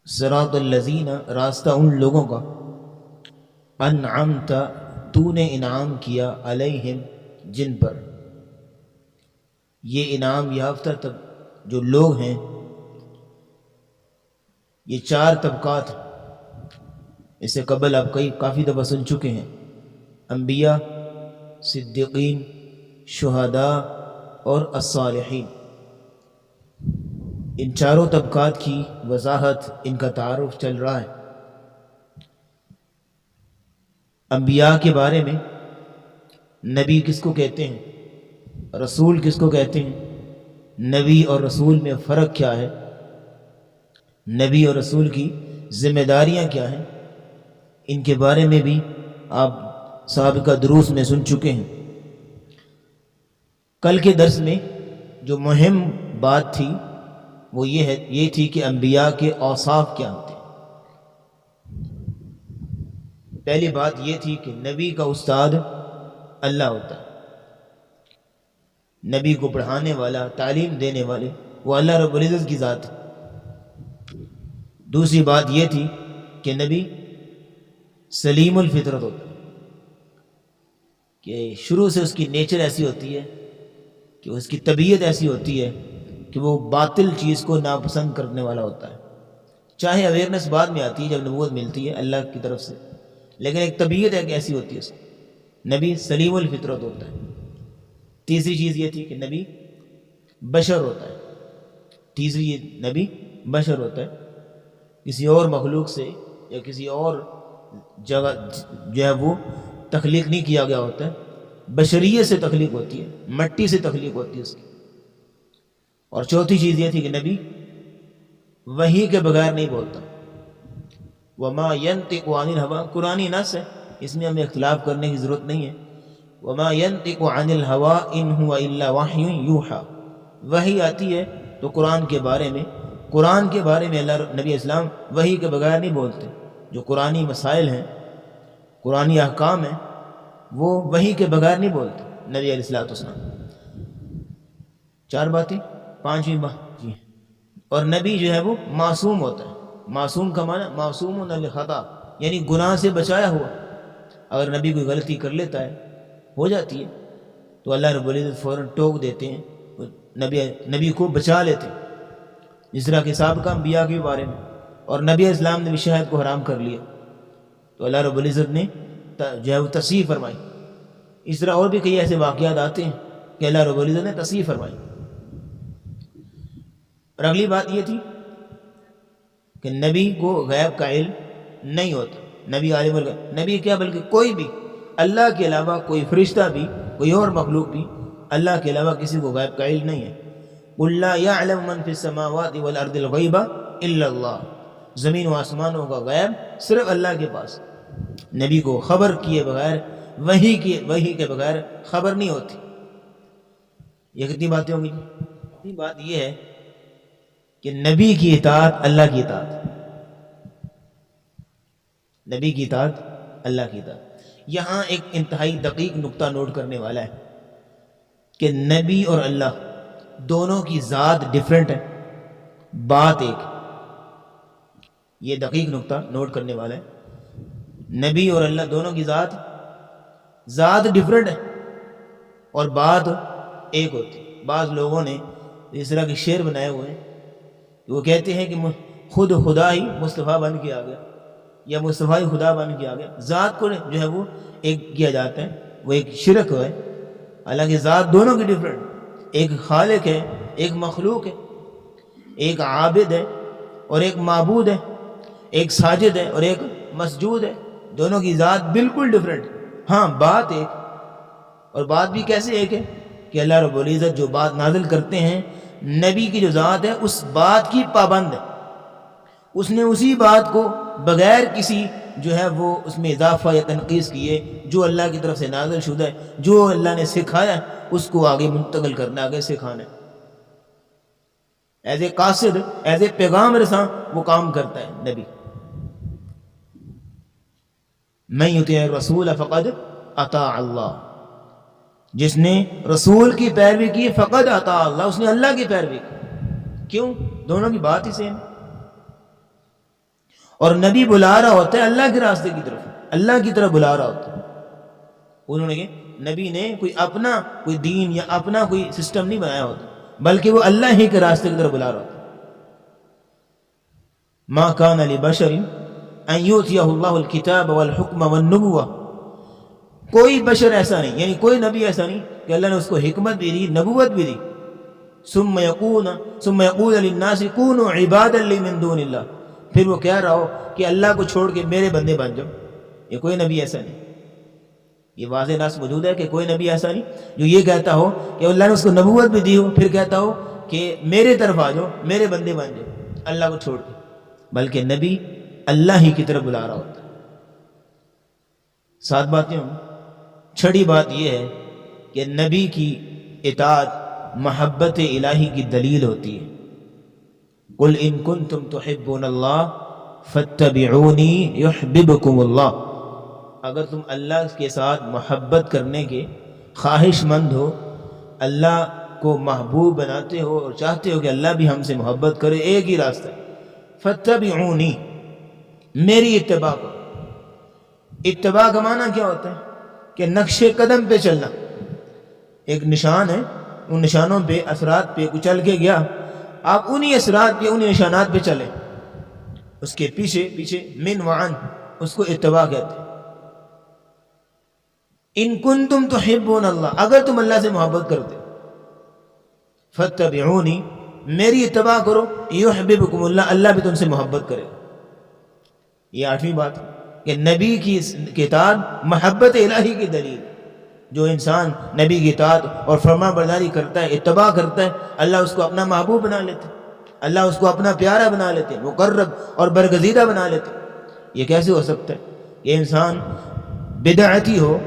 صراط الذین، راستہ ان لوگوں کا، انعمت، تو نے انعام کیا، علیہم، جن پر۔ یہ انعام یافتہ جو لوگ ہیں، یہ چار طبقات ہیں۔ اس سے قبل آپ کافی دفعہ سن چکے ہیں، انبیاء، صدیقین، شہداء اور الصالحین۔ ان چاروں طبقات کی وضاحت، ان کا تعارف چل رہا ہے۔ انبیاء کے بارے میں نبی کس کو کہتے ہیں، رسول کس کو کہتے ہیں، نبی اور رسول میں فرق کیا ہے، نبی اور رسول کی ذمہ داریاں کیا ہیں، ان کے بارے میں بھی آپ سابقہ دروس میں سن چکے ہیں۔ کل کے درس میں جو مہم بات تھی وہ یہ تھی کہ انبیاء کے اوصاف کیا ہوتے ہیں۔ پہلی بات یہ تھی کہ نبی کا استاد اللہ ہوتا ہے، نبی کو پڑھانے والا، تعلیم دینے والے وہ اللہ رب العزت کی ذات ہے۔ دوسری بات یہ تھی کہ نبی سلیم الفطرت ہوتا ہے، کہ شروع سے اس کی نیچر ایسی ہوتی ہے، کہ اس کی طبیعت ایسی ہوتی ہے کہ وہ باطل چیز کو ناپسند کرنے والا ہوتا ہے۔ چاہے اویئرنس بعد میں آتی ہے جب نبوت ملتی ہے اللہ کی طرف سے، لیکن ایک طبیعت ایک ایسی ہوتی ہے اس کی۔ نبی سلیم الفطرت ہوتا ہے۔ تیسری چیز یہ تھی کہ نبی بشر ہوتا ہے، تیسری نبی بشر ہوتا ہے، کسی اور مخلوق سے یا کسی اور جگہ جو ہے وہ تخلیق نہیں کیا گیا ہوتا ہے، بشریت سے تخلیق ہوتی ہے، مٹی سے تخلیق ہوتی ہے اس کی۔ اور چوتھی چیز یہ تھی کہ نبی وحی کے بغیر نہیں بولتا۔ وما ينطق عن الهوى، قرآنی نص ہے، اس میں ہمیں اختلاف کرنے کی ضرورت نہیں ہے۔ وما ينطق عن الهوى ان هو الا وحی یوحى، وحی آتی ہے تو قرآن کے بارے میں اللہ نبی اسلام وحی کے بغیر نہیں بولتے۔ جو قرآنی مسائل ہیں، قرآنی احکام ہیں، وہ وحی کے بغیر نہیں بولتے نبی علیہ الصلوۃ والسلام۔ چار باتیں، پانچویں بات جی، اور نبی جو ہے وہ معصوم ہوتا ہے۔ معصوم کا معنی معصوم عن الخطا، یعنی گناہ سے بچایا ہوا۔ اگر نبی کوئی غلطی کر لیتا ہے، ہو جاتی ہے، تو اللہ رب العزت فوراً ٹوک دیتے ہیں، نبی کو بچا لیتے ہیں، جس طرح کہ سابقہ انبیاء کے بارے میں۔ اور نبی اسلام نے بھی شہد کو حرام کر لیا تو اللہ رب العزت نے جو ہے وہ تصحیح فرمائی۔ اس طرح اور بھی کئی ایسے واقعات آتے ہیں کہ اللہ رب العزت نے تصحیح فرمائی۔ اور اگلی بات یہ تھی کہ نبی کو غیب کا علم نہیں ہوتا، نبی عالم الغیب، نبی کیا بلکہ کوئی بھی اللہ کے علاوہ، کوئی فرشتہ بھی، کوئی اور مخلوق بھی اللہ کے علاوہ کسی کو غیب کا علم نہیں ہے۔ قل لا يعلم من في السماوات والارض الغیب الا اللہ، زمین و آسمانوں کا غیب صرف اللہ کے پاس۔ نبی کو خبر کیے بغیر، وحی کے بغیر خبر نہیں ہوتی۔ یہ کتنی باتیں ہوں گی؟ کتنی بات یہ ہے کہ نبی کی اطاعت اللہ کی اطاعت، نبی کی اطاعت اللہ کی اطاعت۔ یہاں ایک انتہائی دقیق نقطہ نوٹ کرنے والا ہے کہ نبی اور اللہ دونوں کی ذات ڈیفرنٹ ہے، بات ایک۔ یہ دقیق نقطہ نوٹ کرنے والا ہے، نبی اور اللہ دونوں کی ذات ڈیفرنٹ ہے اور بات ایک ہوتی ہے۔ بعض لوگوں نے اس طرح کے شعر بنائے ہوئے ہیں، وہ کہتے ہیں کہ خود خدا ہی مصطفیٰ بن کے آ گیا، یا مصطفیٰ ہی خدا بن کے آ گیا۔ ذات کو جو ہے وہ ایک کیا جاتا ہے، وہ ایک شرک ہے۔ حالانکہ ذات دونوں کی ڈیفرنٹ، ایک خالق ہے، ایک مخلوق ہے، ایک عابد ہے اور ایک معبود ہے، ایک ساجد ہے اور ایک مسجود ہے، دونوں کی ذات بالکل ڈیفرنٹ۔ ہاں بات ایک، اور بات بھی کیسے ایک ہے کہ اللہ رب العزت جو بات نازل کرتے ہیں، نبی کی جو ذات ہے اس بات کی پابند ہے، اس نے اسی بات کو بغیر کسی جو ہے وہ اس میں اضافہ یا تنقیص کیے، جو اللہ کی طرف سے نازل شدہ ہے، جو اللہ نے سکھایا ہے، اس کو آگے منتقل کرنا، آگے سکھانا ہے۔ ایز اے قاصد، ایز اے پیغام رساں وہ کام کرتا ہے نبی۔ من یطیع الرسول فقد اطاع اللہ، جس نے رسول کی پیروی کی فقد اطاع اللہ، اس نے اللہ کی پیروی کی۔ کیوں؟ دونوں کی بات ہی سیم۔ اور نبی بلا رہا ہوتا ہے اللہ کے راستے کی طرف، اللہ کی طرف بلا رہا ہوتا ہے۔ انہوں نے کہ نبی نے کوئی دین یا اپنا کوئی سسٹم نہیں بنایا ہوتا، بلکہ وہ اللہ ہی کے راستے کی طرف بلا رہا ہوتا ہے۔ ما کان لبشر ان یؤتیہ اللہ الکتاب والحکم والنبوہ، کوئی بشر ایسا نہیں، یعنی کوئی نبی ایسا نہیں کہ اللہ نے اس کو حکمت بھی دی، نبوت بھی دی، ثم یقول للناس کونوا عبادا لی من دون اللہ، پھر وہ کہہ رہا ہو کہ اللہ کو چھوڑ کے میرے بندے بن جاؤ۔ یہ کوئی نبی ایسا نہیں، یہ واضح نص موجود ہے کہ کوئی نبی ایسا نہیں جو یہ کہتا ہو کہ اللہ نے اس کو نبوت بھی دی ہو پھر کہتا ہو کہ میرے طرف آ جاؤ، میرے بندے بن جاؤ اللہ کو چھوڑ کے، بلکہ نبی اللہ ہی کی طرف بلا رہا ہوتا ہے۔ 7 باتیں ہوں۔ چھٹی بات یہ ہے کہ نبی کی اطاعت محبت الہی کی دلیل ہوتی ہے۔ قل ان کنتم تحبون اللہ فاتبعونی یحببکم اللہ، اگر تم اللہ کے ساتھ محبت کرنے کے خواہش مند ہو، اللہ کو محبوب بناتے ہو اور چاہتے ہو کہ اللہ بھی ہم سے محبت کرے، ایک ہی راستہ، فاتبعونی، میری اتباع کرو۔ اتباع کا معنی کیا ہوتا ہے؟ کہ نقش قدم پہ چلنا۔ ایک نشان ہے، ان نشانوں پہ، اثرات پہ کوئی چل کے گیا، آپ انہی اثرات پہ، انہی نشانات پہ چلیں، اس کے پیچھے من وعن، اس کو اتباع کہتے ہیں۔ ان کنتم تحبون اللہ، اگر تم اللہ سے محبت کرتے، فاتبعونی، میری اتباع کرو، یحببکم اللہ، اللہ بھی تم سے محبت کرے۔ یہ 8ویں بات کہ نبی کی اطاعت محبت الہی کی دلیل۔ جو انسان نبی کی اطاعت اور فرما برداری کرتا ہے، اتباع کرتا ہے، اللہ اس کو اپنا محبوب بنا لیتے، اللہ اس کو اپنا پیارا بنا لیتے، مقرب اور برگزیدہ بنا لیتے۔ یہ کیسے ہو سکتا ہے کہ انسان بدعتی ہو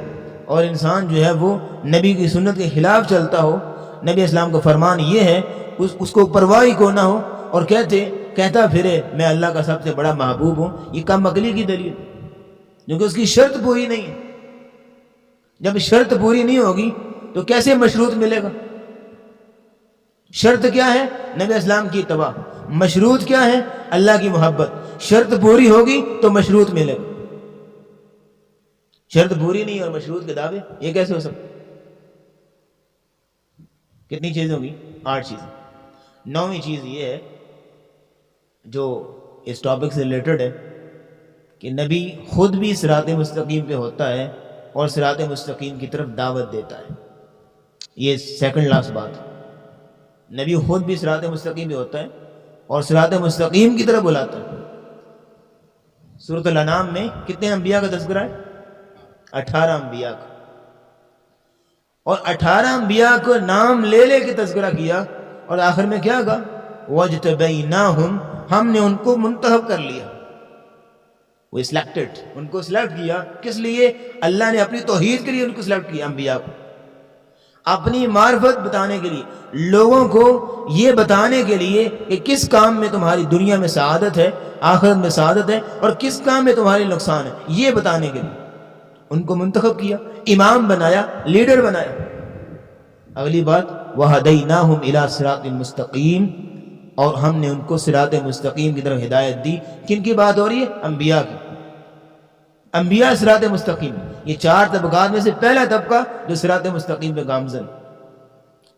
اور انسان جو ہے وہ نبی کی سنت کے خلاف چلتا ہو، نبی اسلام کا فرمان یہ ہے، اس کو پرواہ کو نہ ہو اور کہتا پھرے میں اللہ کا سب سے بڑا محبوب ہوں؟ یہ کم عقلی کی دلیل، کیونکہ اس کی شرط پوری نہیں ہے۔ جب شرط پوری نہیں ہوگی تو کیسے مشروط ملے گا؟ شرط کیا ہے؟ نبی اسلام کی اتباع۔ مشروط کیا ہے؟ اللہ کی محبت۔ شرط پوری ہوگی تو مشروط ملے گا۔ شرط پوری نہیں اور مشروط کے دعوے، یہ کیسے ہو سکتا؟ کتنی چیزیں ہوگی؟ 8 چیزیں۔ 9ویں چیز یہ ہے جو اس ٹاپک سے ریلیٹڈ ہے کہ نبی خود بھی صراط مستقیم پہ ہوتا ہے اور صراط مستقیم کی طرف دعوت دیتا ہے۔ یہ سیکنڈ لاسٹ بات، نبی خود بھی صراط مستقیم پہ ہوتا ہے اور صراط مستقیم کی طرف بلاتا ہے۔ سورۃ الانعام میں کتنے انبیاء کا تذکرہ ہے؟ 18 انبیاء کا، اور 18 انبیاء کو نام لے کے تذکرہ کیا، اور آخر میں کیا کہا؟ وَاجْتَبَيْنَاهُمْ، ہم نے ان کو منتخب کر لیا، وہ سلیکٹڈ، ان کو سلیکٹ کیا۔ کس لیے؟ اللہ نے اپنی توحید کے لیے ان کو سلیکٹ کیا، انبیاء کو، اپنی معرفت بتانے کے لیے، لوگوں کو یہ بتانے کے لیے کہ کس کام میں تمہاری دنیا میں سعادت ہے، آخرت میں سعادت ہے، اور کس کام میں تمہاری نقصان ہے، یہ بتانے کے لیے ان کو منتخب کیا، امام بنایا، لیڈر بنایا۔ اگلی بات، وَهَدَيْنَاهُمْ إِلَىٰ صِرَاطٍ مُسْتَقِيمٍ، اور ہم نے ان کو صراط مستقیم کی طرف ہدایت دی۔ کن کی بات ہو رہی ہے؟ انبیاء کی۔ انبیاء صراط مستقیم، یہ 4 طبقات میں سے پہلا طبقہ جو صراط مستقیم پہ گامزن،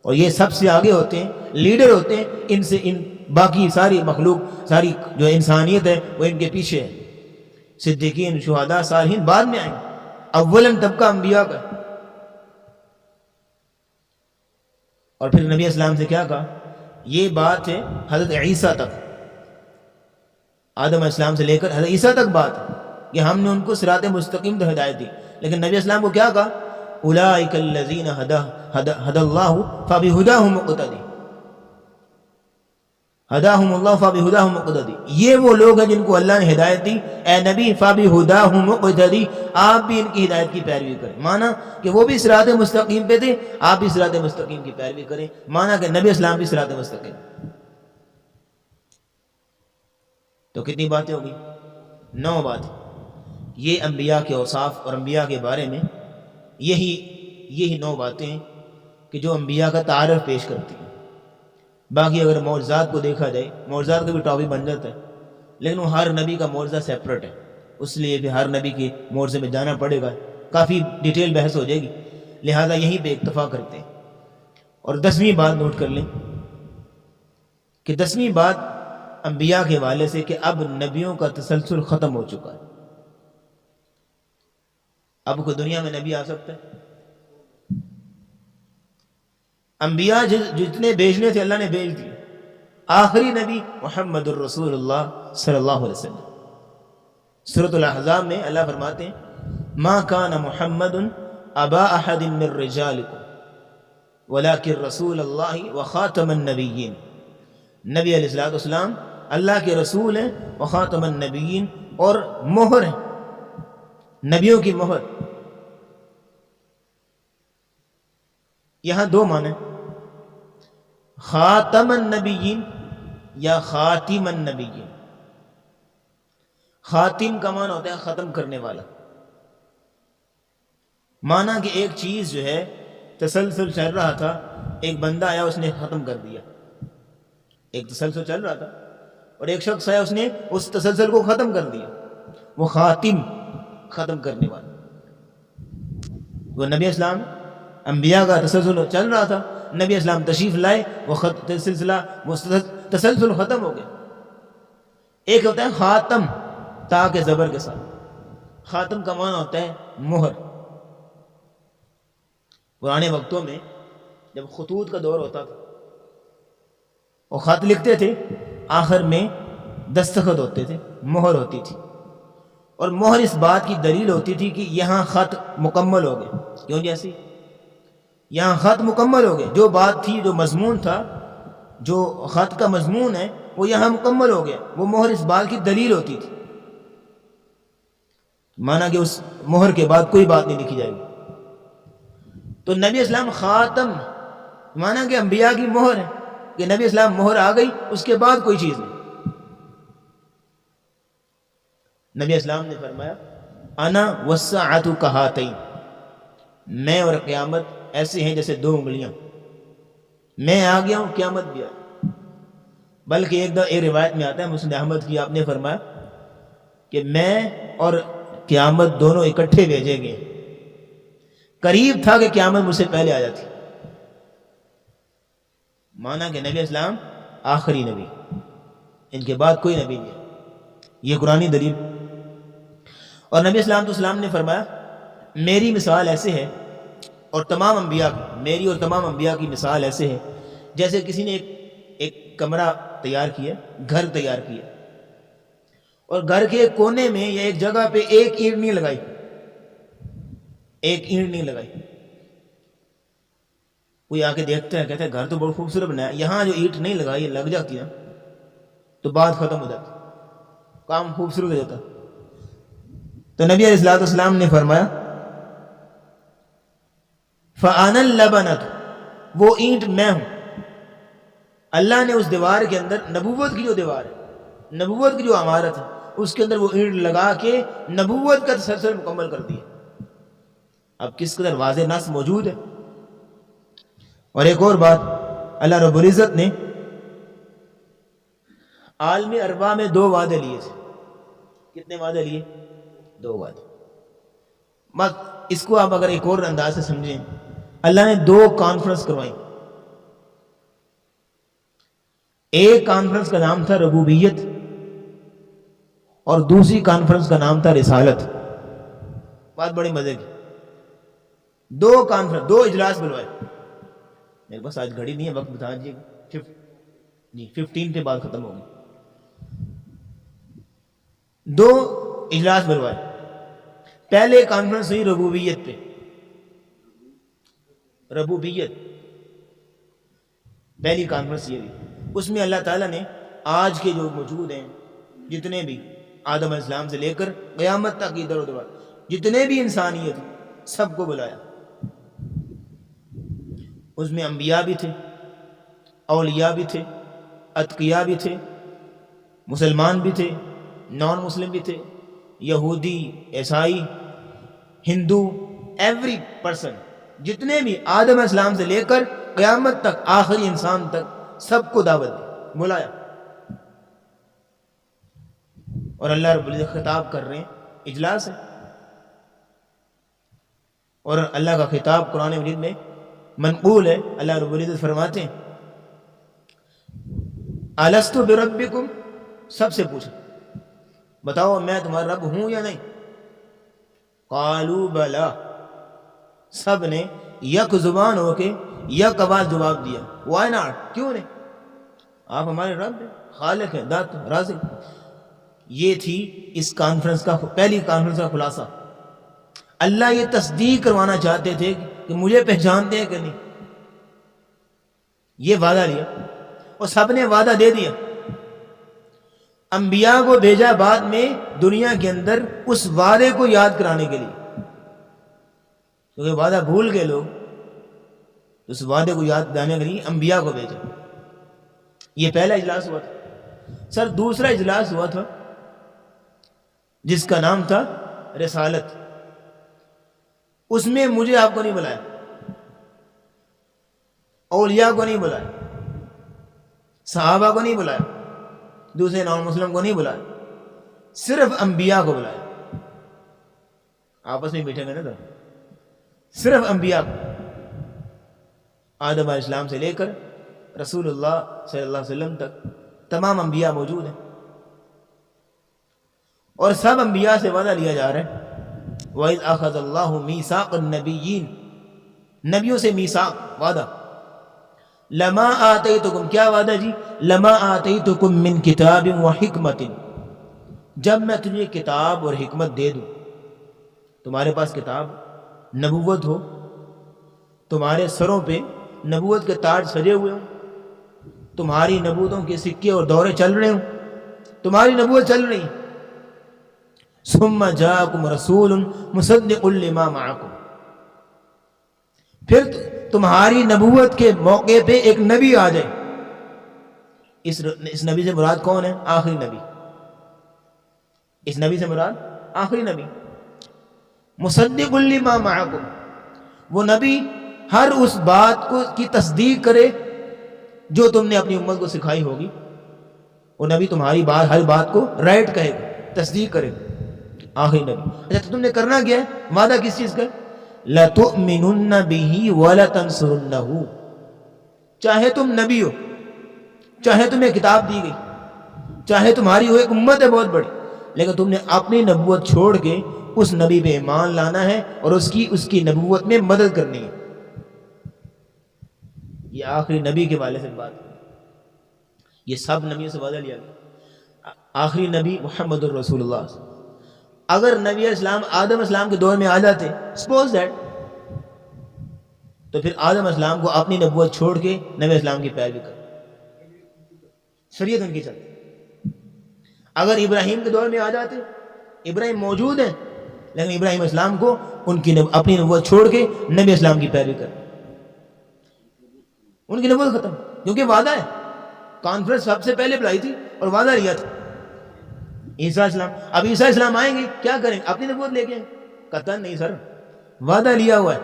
اور یہ سب سے آگے ہوتے ہیں، لیڈر ہوتے ہیں، ان باقی ساری مخلوق، ساری جو انسانیت ہے وہ ان کے پیچھے ہے۔ صدیقین، شہداء، صالحین بعد میں آئیں، اولن طبقہ انبیاء کا۔ اور پھر نبی اسلام سے کیا کہا؟ یہ بات ہے حضرت عیسیٰ تک، آدم علیہ السلام سے لے کر حضرت عیسیٰ تک بات ہے کہ ہم نے ان کو صراط مستقیم تو ہدایت دی، لیکن نبی اسلام کو کیا کہا؟ اولئک الذین ہدی اللہ فبہداہ مقتدی، ہداہم اللہ فبہداہ مقتدی، یہ وہ لوگ ہیں جن کو اللہ نے ہدایت دی، اے نبی فبہداہ مقتدی، آپ بھی ان کی ہدایت کی پیروی کریں۔ مانا کہ وہ بھی صراط مستقیم پہ تھے، آپ بھی صراط مستقیم کی پیروی کریں، مانا کہ نبی اسلام بھی صراط مستقیم۔ تو کتنی باتیں ہوگی؟ 9 باتیں۔ یہ انبیاء کے اوصاف اور انبیاء کے بارے میں یہی 9 باتیں ہیں کہ جو انبیاء کا تعارف پیش کرتی ہیں۔ باقی اگر معجزات کو دیکھا جائے، معجزات کا بھی ٹاپک بن جاتا ہے، لیکن وہ ہر نبی کا معجزہ سیپریٹ ہے، اس لیے بھی ہر نبی کے معجزے میں جانا پڑے گا، کافی ڈیٹیل بحث ہو جائے گی، لہٰذا یہیں پہ اکتفا کرتے ہیں۔ اور 10ویں بات نوٹ کر لیں کہ 10ویں بات انبیاء کے حوالے سے کہ اب نبیوں کا تسلسل ختم ہو چکا ہے۔ اب کوئی دنیا میں نبی آ سکتا ہے؟ انبیاء جتنے بھیجنے تھے اللہ نے بھیج دیے، آخری نبی محمد الرسول اللہ صلی اللہ علیہ وسلم۔ سورۃ الاحزاب میں اللہ فرماتے ہیں ما کان محمد ابا احد من رجالکم ولکن رسول اللہ وخاتم النبیین۔ نبی علیہ الصلوۃ والسلام اللہ کے رسول ہیں، وخاتم النبیین، اور مہر ہیں، نبیوں کی مہر۔ یہاں دو معنی، خاتم النبیین یا خاتم النبیین۔ خاتم کا معنی ہوتا ہے ختم کرنے والا، مانا کہ ایک چیز جو ہے تسلسل چل رہا تھا، ایک بندہ آیا اس نے ختم کر دیا۔ ایک تسلسل چل رہا تھا اور ایک شخص آیا اس نے اس تسلسل کو ختم کر دیا، وہ خاتم، ختم کرنے والا۔ وہ نبی اسلام، انبیاء کا تسلسل چل رہا تھا، نبی اسلام تشریف لائے، وہ تسلسل ختم ہو گیا۔ ایک ہوتا ہے خاتم، تا کے زبر کے ساتھ، خاتم کا معنی ہوتا ہے مہر۔ پرانے وقتوں میں جب خطوط کا دور ہوتا تھا، وہ خط لکھتے تھے، آخر میں دستخط ہوتے تھے، مہر ہوتی تھی، اور مہر اس بات کی دلیل ہوتی تھی کہ یہاں خط مکمل ہو گئے۔ کیوں جیسی یہاں خط مکمل ہو گئے، جو بات تھی، جو مضمون تھا، جو خط کا مضمون ہے وہ یہاں مکمل ہو گیا۔ وہ مہر اس بات کی دلیل ہوتی تھی، مانا کہ اس مہر کے بعد کوئی بات نہیں لکھی جائے گی۔ تو نبی اسلام خاتم، مانا کہ انبیاء کی مہر ہے کہ نبی اسلام مہر آ گئی، اس کے بعد کوئی چیز نہیں۔ نبی اسلام نے فرمایا انا والساعۃ کہاتین، میں اور قیامت ایسے ہیں جیسے دو انگلیاں، میں آ گیا ہوں، قیامت بھی آ۔ بلکہ ایک روایت میں آتا ہے مسند احمد کی، آپ نے فرمایا کہ میں اور قیامت دونوں اکٹھے بھیجے گئے، قریب تھا کہ قیامت مجھ سے پہلے آ جاتی۔ مانا کہ نبی اسلام آخری نبی، ان کے بعد کوئی نبی نہیں، یہ قرآنی دلیل۔ اور نبی اسلام نے فرمایا میری مثال ایسے ہے، اور تمام انبیاء کی، میری اور تمام انبیاء کی مثال ایسے ہے جیسے کسی نے ایک کمرہ تیار کیا، گھر تیار کیا، اور گھر کے کونے میں یا ایک جگہ پہ ایک اینٹ نہیں لگائی، ایک اینٹ نہیں لگائی۔ کوئی آ کے دیکھتا ہے، کہتا ہے گھر تو بہت خوبصورت بنایا، یہاں جو اینٹ نہیں لگائی لگ جاتی نا تو بات ختم ہو جاتی، کام خوبصورت ہو جاتا۔ تو نبی علیہ الصلوۃ والسلام نے فرمایا فَأَنَا اللَّبَنَةُ، وہ اینٹ میں ہوں۔ اللہ نے اس دیوار کے اندر، نبوت کی جو دیوار ہے، نبوت کی جو عمارت ہے، اس کے اندر وہ اینٹ لگا کے نبوت کا تسلسل مکمل کر دیا۔ اب کس قدر واضح نص موجود ہے۔ اور ایک اور بات، اللہ رب العزت نے عالم ارواح میں 2 وعدے لیے تھے۔ کتنے وعدے لیے؟ 2 وعدے۔ بس اس کو آپ اگر ایک اور انداز سے سمجھیں، اللہ نے 2 کانفرنس کروائی۔ ایک کانفرنس کا نام تھا ربوبیت، اور دوسری کانفرنس کا نام تھا رسالت۔ بات بڑی مزے کی، 2 کانفرنس، 2 اجلاس بلوائے۔ میرے پاس آج گھڑی نہیں ہے، وقت بتا دیجیے، 15 پہ بات ختم ہوگی۔ 2 اجلاس بلوائے۔ پہلے کانفرنس ہوئی ربوبیت پہ، ربوبیت پہلی کانفرنس یہ ہوئی۔ اس میں اللہ تعالیٰ نے آج کے جو موجود ہیں جتنے بھی، آدم علیہ السلام سے لے کر قیامت تک ادھر ادھر جتنے بھی انسانیت سب کو بلایا۔ اس میں انبیاء بھی تھے، اولیاء بھی تھے، اتقیاء بھی تھے، مسلمان بھی تھے، نان مسلم بھی تھے، یہودی، عیسائی، ہندو، ایوری پرسن، جتنے بھی آدم علیہ السلام سے لے کر قیامت تک آخری انسان تک سب کو دعوت دی، بلایا۔ اور اللہ رب العزت خطاب کر رہے ہیں اجلاس ہے، اور اللہ کا خطاب قرآن مجید میں منقول ہے. اللہ رب العزت فرماتے ہیں الست بربکم، سب سے پوچھا بتاؤ میں تمہارا رب ہوں یا نہیں؟ قالوا بلا، سب نے یک زبان ہو کے یک آواز جواب دیا وائی ناٹ، کیوں نہیں، آپ ہمارے رب ہیں، خالق ہیں، دات رازق. یہ تھی اس کانفرنس کا پہلی کانفرنس کا خلاصہ. اللہ یہ تصدیق کروانا چاہتے تھے کہ مجھے پہچانتے ہیں کہ نہیں. یہ وعدہ لیا اور سب نے وعدہ دے دیا. انبیاء کو بھیجا بعد میں دنیا کے اندر اس وعدے کو یاد کرانے کے لیے، کیونکہ وعدہ بھول گئے لوگ، اس وعدے کو یاد دلانے کے لیے انبیاء کو بھیجا. یہ پہلا اجلاس ہوا تھا. سر دوسرا اجلاس ہوا تھا جس کا نام تھا رسالت. اس میں مجھے آپ کو نہیں بلایا، اولیاء کو نہیں بلایا، صحابہ کو نہیں بلایا، دوسرے نان مسلم کو نہیں بلایا، صرف انبیاء کو بلایا. آپس میں بیٹھے گئے نا، صرف انبیاء کو. آدم علیہ السلام سے لے کر رسول اللہ صلی اللہ علیہ وسلم تک تمام انبیاء موجود ہیں، اور سب انبیاء سے وعدہ لیا جا رہا ہے وَإِذْ أَخَذَ اللَّهُ مِيثَاقَ النَّبِيِّينَ، نبیوں سے میثاق وعدہ. لما آتیتکم، کیا وعدہ جی؟ لما آتیتکم من کتاب و حکمت، جب میں تجھے کتاب اور حکمت دے دوں. تمہارے پاس کتاب نبوت ہو، تمہارے سروں پہ نبوت کے تاج سجے ہوئے ہوں، تمہاری نبوتوں کے سکے اور دورے چل رہے ہوں، تمہاری نبوت چل رہی. ثم جاءکم رسول مصدق لما معکم، پھر تمہاری نبوت کے موقع پہ ایک نبی آ جائے. اس نبی سے مراد کون ہے؟ آخری نبی. اس نبی سے مراد آخری نبی. مصدق لما معکم، وہ نبی ہر اس بات کو کی تصدیق کرے جو تم نے اپنی امت کو سکھائی ہوگی. وہ نبی تمہاری بات ہر بات کو رائٹ کہے گا، تصدیق کرے گا. آخری نبی. اچھا تو تم نے کرنا کیا ہے؟ وعدہ کس چیز کا؟ لَتُؤْمِنُنَّ بِهِ وَلَتَنْصُرُنَّهُ، چاہے تم نبی ہو، چاہے تمہیں کتاب دی گئی، چاہے تمہاری وہ ایک امت ہے بہت بڑی، لیکن تم نے اپنی نبوت چھوڑ کے اس نبی پہ ایمان لانا ہے اور اس کی نبوت میں مدد کرنی ہے. یہ آخری نبی کے والے سے بات ہے. یہ سب نبیوں سے وعدہ لیا گیا. آخری نبی محمد الرسول اللہ. اگر نبی علیہ السلام آدم علیہ السلام کے دور میں آ جاتے، سپوز دیٹ، تو پھر آدم علیہ السلام کو اپنی نبوت چھوڑ کے نبی علیہ السلام کی پیروی کر، شریعت ان کی چلتی. اگر ابراہیم کے دور میں آ جاتے، ابراہیم موجود ہیں لیکن ابراہیم علیہ السلام کو ان کی اپنی نبوت چھوڑ کے نبی علیہ السلام کی پیروی کر، ان کی نبوت ختم، کیونکہ وعدہ ہے. کانفرنس سب سے پہلے بلائی تھی اور وعدہ لیا تھا. عیسیٰ السلام، اب عیسیٰ السلام آئیں گے، کیا کریں گے؟ اپنی نبوت لے کے آئیں؟ قطعاً نہیں سر، وعدہ لیا ہوا ہے.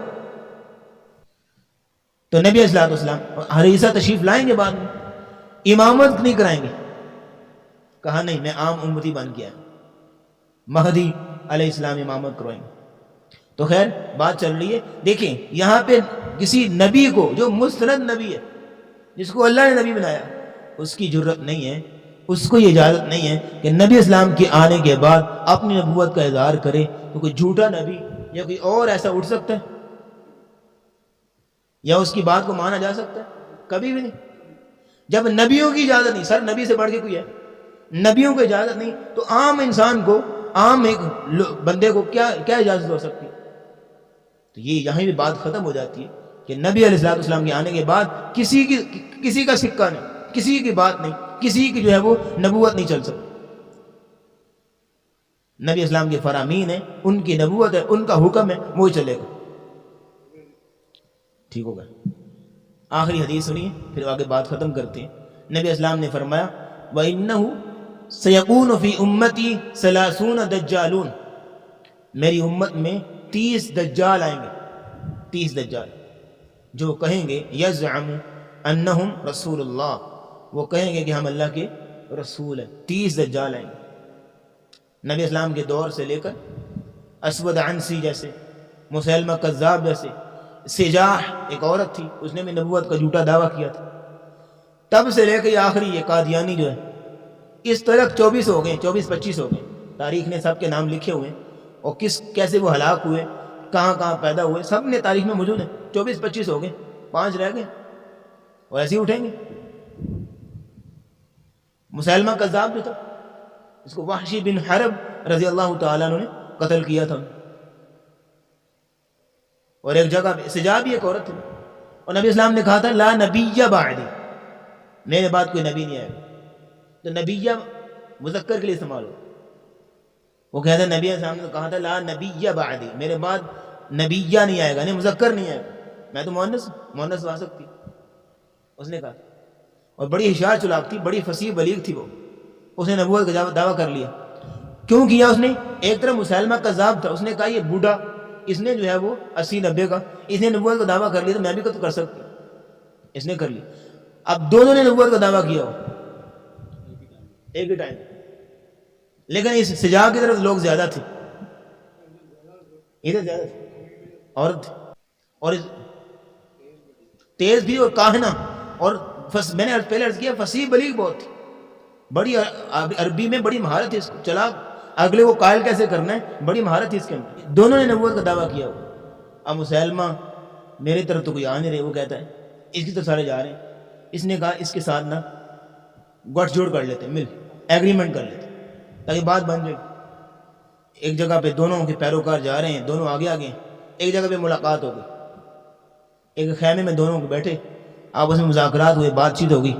تو نبی علیہ السلام ہر عیسیٰ تشریف لائیں گے، بعد میں امامت نہیں کرائیں گے. کہا نہیں، میں عام امتی بن گیا، مہدی علیہ السلام امامت کروائیں گے. تو خیر بات چل رہی ہے. دیکھیں یہاں پہ کسی نبی کو جو مستند نبی ہے، جس کو اللہ نے نبی بنایا، اس کی جرت نہیں ہے، اس کو یہ اجازت نہیں ہے کہ نبی اسلام کے آنے کے بعد اپنی نبوت کا اظہار کرے. تو کوئی جھوٹا نبی یا کوئی اور ایسا اٹھ سکتا ہے یا اس کی بات کو مانا جا سکتا ہے؟ کبھی بھی نہیں. جب نبیوں کی اجازت نہیں، سر نبی سے بڑھ کے کوئی ہے؟ نبیوں کو اجازت نہیں تو عام انسان کو، عام ایک بندے کو کیا اجازت ہو سکتی؟ تو یہ یہیں بھی بات ختم ہو جاتی ہے کہ نبی علیہ السلام کے آنے کے بعد کسی کا سکہ نہیں، کسی کی بات نہیں، کسی کی جو ہے وہ نبوت نہیں چل سکتی. نبی اسلام کے فرامین ہیں، ان کی نبوت ہے، ان کا حکم ہے، وہی چلے گا. ٹھیک ہوگا. آخری حدیث سنیے پھر آگے بات ختم کرتے ہیں. نبی اسلام نے فرمایا وَإِنَّهُ سَيَكُونُ فِي أُمَّتِي 30 دجالون، میری امت میں 30 دجال آئیں گے. 30 دجال جو کہیں گے یزعم انہم رسول اللہ، وہ کہیں گے کہ ہم اللہ کے رسول ہیں. 30 دجال آئیں گے. نبی اسلام کے دور سے لے کر اسود عنسی جیسے، مسیلمہ کذاب جیسے، سجاح ایک عورت تھی، اس نے بھی نبوت کا جھوٹا دعویٰ کیا تھا، تب سے لے کے یہ آخری یہ قادیانی جو ہے، اس طرح 24 ہو گئے، 24-25 ہو گئے، تاریخ نے سب کے نام لکھے ہوئے ہیں، اور کیسے وہ ہلاک ہوئے، کہاں کہاں پیدا ہوئے، سب نے تاریخ میں موجود ہیں۔ 24-25 ہو گئے، 5 رہ گئے اور ایسے ہی اٹھیں گے۔ مسیلمہ کذاب جو تھا، اس کو وحشی بن حرب رضی اللہ تعالیٰ عنہ نے قتل کیا تھا، اور ایک جگہ پہ سجا بھی ایک عورت تھی، اور نبی اسلام نے کہا تھا لا نبی بعدی، میرے بعد کوئی نبی نہیں آئے گا، تو نبیہ مذکر کے لیے استعمال ہو، وہ کہتا ہے نبی اسلام نے کہا تھا لا نبی بعدی، میرے بعد نبیہ نہیں آئے گا، نہیں مذکر نہیں آئے گا، میں تو مؤنث آ سکتی، اس نے کہا، اور بڑی ہوشیار چلاک تھی، بڑی فصیح بلیغ تھی وہ، اس نے نبوت کا دعویٰ کر لیا۔ کیوں کیا اس نے؟ ایک طرف مسیلمہ کذاب تھا، اس نے کہا یہ بوڑھا، اس نے جو ہے وہ 80-90 کا، اس نے نبوت کا دعویٰ کر لیا تو میں بھی تو کر سکتی، اس نے کر لیا۔ اب دونوں نے نبوت کا دعویٰ کیا ہو ایک ہی ٹائم، لیکن اس سجا کی طرف لوگ زیادہ تھے، ادھر زیادہ تھے، عورت تھی، اور تیز بھی اور کاہنہ، اور میں نے پہلے عرض کیا فصیح بلیغ بہت تھی، بڑی عربی میں بڑی مہارت ہے اس کو، چلا اگلے کو قائل کیسے کرنا ہے، بڑی مہارت ہے اس کے اندر۔ دونوں نے نبوت کا دعویٰ کیا ہو۔ اب مسیلمہ میرے طرف تو کوئی آ نہیں رہے، وہ کہتا ہے اس کی طرف سارے جا رہے ہیں، اس نے کہا اس کے ساتھ نا گٹھ جوڑ کر لیتے، مل ایگریمنٹ کر لیتے تاکہ بات بن جائے۔ ایک جگہ پہ دونوں کے پیروکار جا رہے ہیں، دونوں آگے آگے، ایک جگہ پہ ملاقات ہو گئی، ایک خیمے میں دونوں بیٹھے، آپس میں مذاکرات ہوئے، بات چیت ہوگی،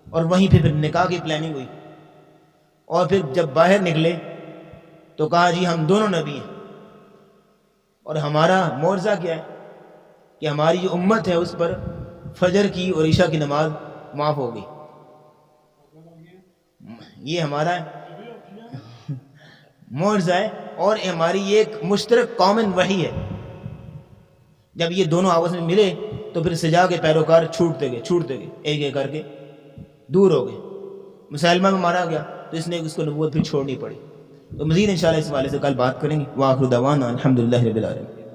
اور وہیں پھر نکاح کی پلاننگ ہوئی، اور پھر جب باہر نکلے تو کہا جی ہم دونوں نبی ہیں، اور ہمارا معجزہ کیا ہے کہ ہماری جو امت ہے اس پر فجر کی اور عشاء کی نماز معاف ہو گئی، یہ ہمارا معجزہ ہے، اور ہماری یہ ایک مشترک کامن وحی ہے۔ جب یہ دونوں آپس میں ملے تو پھر سجا کے پیروکار چھوٹتے گئے ایک ایک کر کے دور ہو گئے، مسیلمہ میں مارا گیا تو اس نے اس کو نبوت پھر چھوڑنی پڑی۔ تو مزید انشاءاللہ اس حوالے سے کل بات کریں گے۔ وآخر دعوانا الحمدللہ رب العالمین۔